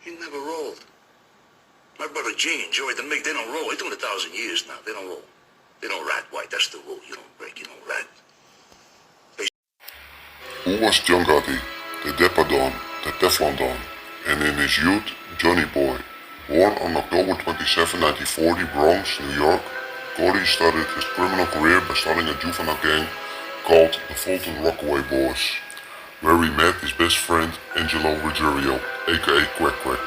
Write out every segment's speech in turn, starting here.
He never rolled. My brother Gene and Joey, they don't roll. They're doing 1,000 years now. They don't roll. They don't rat, White. That's the rule. You don't break, you don't rat. Who was John Gotti, the Depadon, the Teflon Don, and in his youth, Johnny Boy? Born on October 27, 1940, Bronx, New York, Gotti started his criminal career by starting a juvenile gang called the Fulton Rockaway Boys, where he met his best friend Angelo Ruggiero, aka Quack Quack.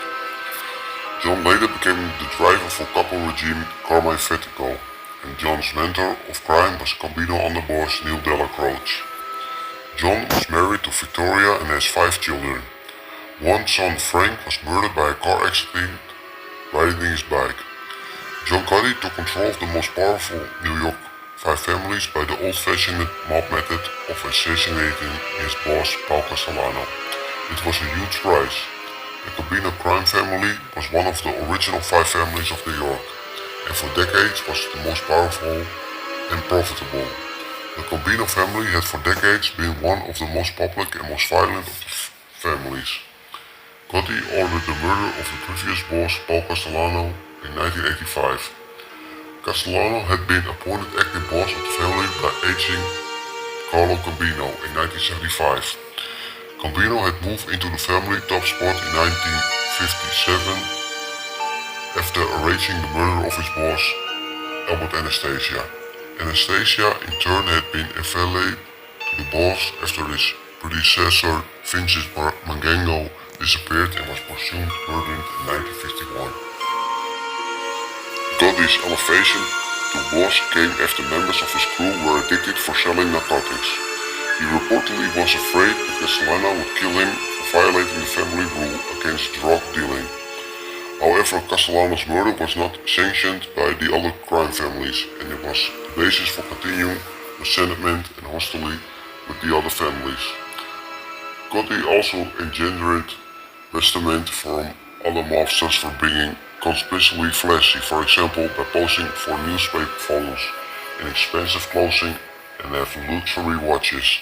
John later became the driver for capo regime Carmine Fetico, and John's mentor of crime was Gambino underboss Neil Della Croce. John was married to Victoria and has 5 children. One son, Frank, was murdered by a car accident riding his bike. John Gotti took control of the most powerful New York 5 families by the old-fashioned mob method of assassinating his boss, Paul Castellano. It was a huge prize. The Gambino crime family was one of the original 5 families of New York, and for decades was the most powerful and profitable. The Gambino family had for decades been one of the most public and most violent of the families. Gotti ordered the murder of the previous boss, Paul Castellano, in 1985. Castellano had been appointed acting boss of the family by aging Carlo Gambino in 1975. Gambino had moved into the family top spot in 1957 after arranging the murder of his boss, Albert Anastasia. Anastasia in turn had been a valet to the boss after his predecessor, Vincent Mangango, disappeared and was presumed murdered in 1951. Gotti's elevation to boss came after members of his crew were addicted for selling narcotics. He reportedly was afraid that Castellano would kill him for violating the family rule against drug dealing. However, Castellano's murder was not sanctioned by the other crime families, and it was the basis for continuing resentment and hostility with the other families. Gotti also engendered resentment from other mobsters for being conspicuously flashy, for example by posing for newspaper photos in expensive clothing and have luxury watches.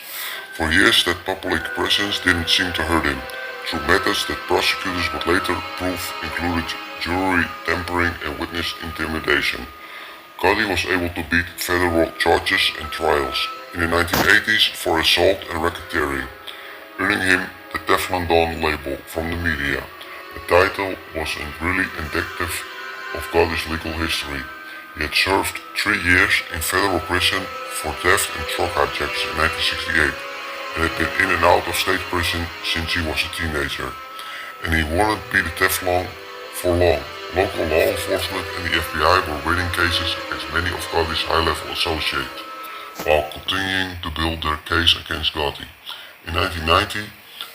For years that public presence didn't seem to hurt him, through methods that prosecutors would later prove included jury tampering and witness intimidation. Gotti was able to beat federal charges and trials in the 1980s for assault and racketeering, earning him the Teflon Don label from the media. The title was really indicative of Gotti's legal history. He had served 3 years in federal prison for theft and truck hijacks in 1968 and had been in and out of state prison since he was a teenager. And he wouldn't be the Teflon for long. Local law enforcement and the FBI were winning cases against many of Gotti's high-level associates, while continuing to build their case against Gotti. In 1990,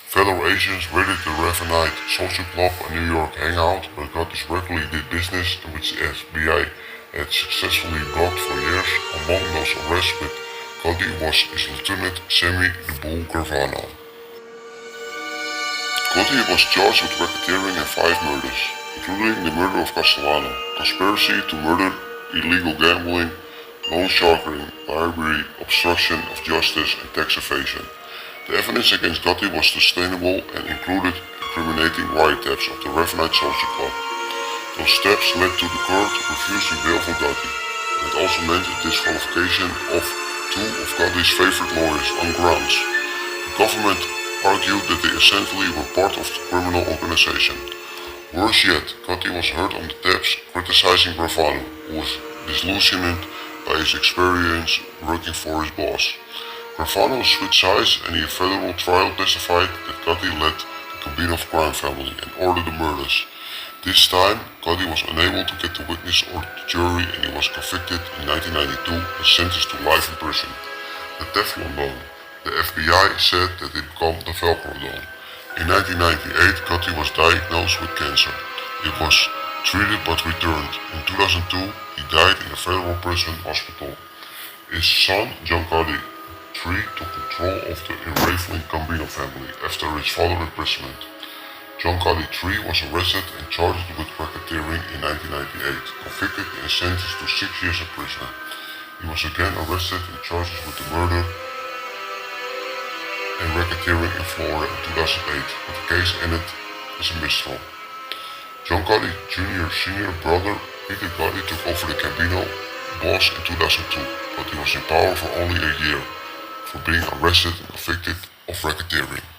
federal agents raided the Ravenite social club, a New York hangout where Gotti regularly did business and which the FBI had successfully blocked for years. Among those arrests with Gotti was his lieutenant Sammy the Bull Garvano. Gotti was charged with racketeering and 5 murders, including the murder of Castellano, conspiracy to murder, illegal gambling, loan sharking, bribery, obstruction of justice, and tax evasion. The evidence against Gotti was sustainable and included incriminating wiretaps of the Ravenite Social Club. Those steps led to the court refusing bail for Gotti, and it also meant the disqualification of 2 of Gotti's favorite lawyers on grounds. The government argued that they essentially were part of the criminal organization. Worse yet, Gotti was heard on the tapes criticizing Garvano, who was disillusioned by his experience working for his boss. Garvano switched sides and in a federal trial testified that Gotti led the Gambino crime family and ordered the murders. This time, Gotti was unable to get the witness or the jury and he was convicted in 1992 and sentenced to life in prison. The Teflon Don. The FBI said that it became the Velcro Don. In 1998, Gotti was diagnosed with cancer. It was treated but returned. In 2002, he died in a federal prison hospital. His son, John Gotti III, took control of the unraveling Gambino family after his father's imprisonment. John Gotti III was arrested and charged with racketeering in 1998, convicted and sentenced to 6 years in prison. He was again arrested and charged with the murder and racketeering in Florida in 2008, but the case ended as a mistrial. John Gotti Jr.'s senior brother, Peter Gotti, took over the Gambino boss in 2002, but he was in power for only a year for being arrested and convicted of racketeering.